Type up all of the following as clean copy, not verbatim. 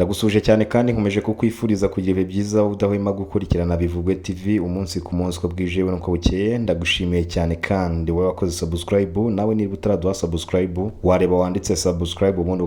Ndagusuje cyane kandi nkomeje kukwifuriza kugira ibihe byiza udahwema gukurikirana Bivugwe TV umunsi ku munsi ko bwije nuko bukeye. Ndagushimiye cyane kandi wowe wakoze subscribe, nawe niba utaraduha subscribe wareba wanditse subscribe ubundi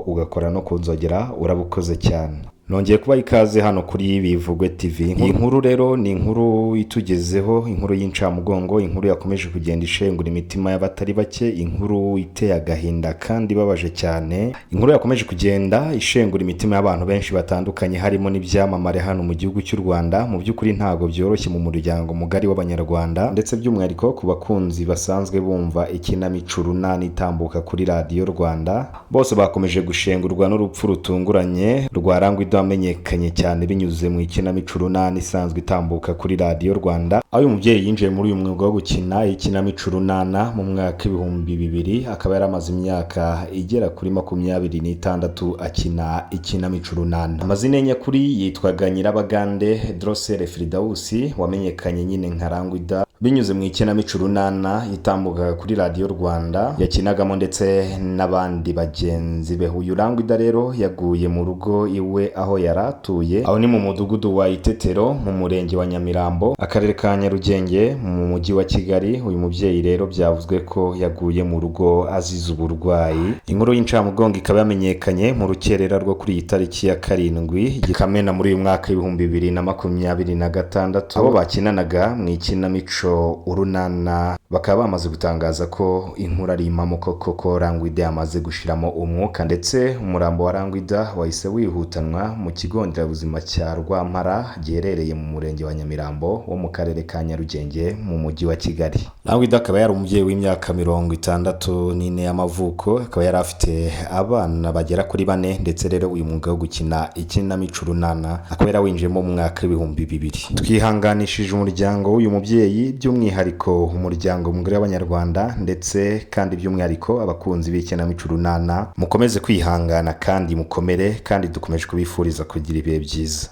ugakora no kunzogera, urabukoze cyane. Nongeye kuba ikaze hano kuri Bivugwe TV. Iyi nkuru rero ni inkuru itugezeho, inkuru y'incamugongo, inkuru yakomeje kugenda ishengura imitima y'abatari bake, inkuru iteye agahinda kandi babaje cyane, inkuru yakomeje kugenda ishengura imitima y'abantu benshi batandukanye, harimo n'ibyamamare hano mu gihugu cy'u Rwanda. Mu by'ukuri ntago byoroshye mu muryango mugari w'abanyarwanda, ndetse by'umwihariko ku bakunzi basanzwe bumva ikinamico runani itambuka kuri Radio Rwanda. Bose bakomeje gushengurwa n'urupfu rutunguranye rwa Rangwida wamenyekanye cyane binyuze mu ikinamico runani isanzwe itambuka kuri Radio Rwanda. Aho uyu mubyeyi yinjiye muri uyu mwuga wo gukina ikinamico runana mu mwaka 2000, akaba yaramaze imyaka igera kuri 26 akina ikinamico runana. Amazina nyakuri yitwaga Nyirabagande Drocelle Fridausi, wamenyekanye nyine nka Rangwida binyuze mu ikinamico runana itambuka kuri Radio Rwanda yakinagamo ndetse n'abandi bagenzi be. Uyu Rangwida rero yaguye mu rugo iwe aho yaratuye, aho ni mu mudugudu wa Itetero mu murenge wa Nyamirambo, akarere ka Nyarugenge mu mujyi wa Kigali. Uyu mubyeyi rero byavuzwe ko yaguye mu rugo azize uburwayi. Inkuru y'incamugongo ikaba yamenyekanye mu rukerera rwo kuri iyi tariki ya 7 Kamena muri uyu mwaka 2026. Abo bakinanaga mu ikinamico urunana bakaba bamaze gutangaza ko inkuru ari impamo koko Rangwida yamaze gushiramo umwuka, ndetse umurambo wa Rangwida wahise wihutanwa mu kigo nderabuzima cya Rwampara giherereye mu murenge wa Nyamirambo wo mu karere ka Nyarugenge mu mujyi wa Kigali. Rangwida akaba yari umubyeyi w'imyaka 64 y'amavuko, akaba yari afite abana bagera kuri 4, ndetse rero uyu mwuga wo gukina ikinamico runana akaba yarawinjiyemo mu mwaka 2000. Twihanganishije umuryango w'uyu mubyeyi, by'umwihariko umuryango mugari w'abanyarwanda, ndetse kandi by'umwihariko abakunzi b'ikinamico runana. Mukomeze kwihangana kandi mukomere, kandi dukomeje kubifuriza kugira ibihe byiza.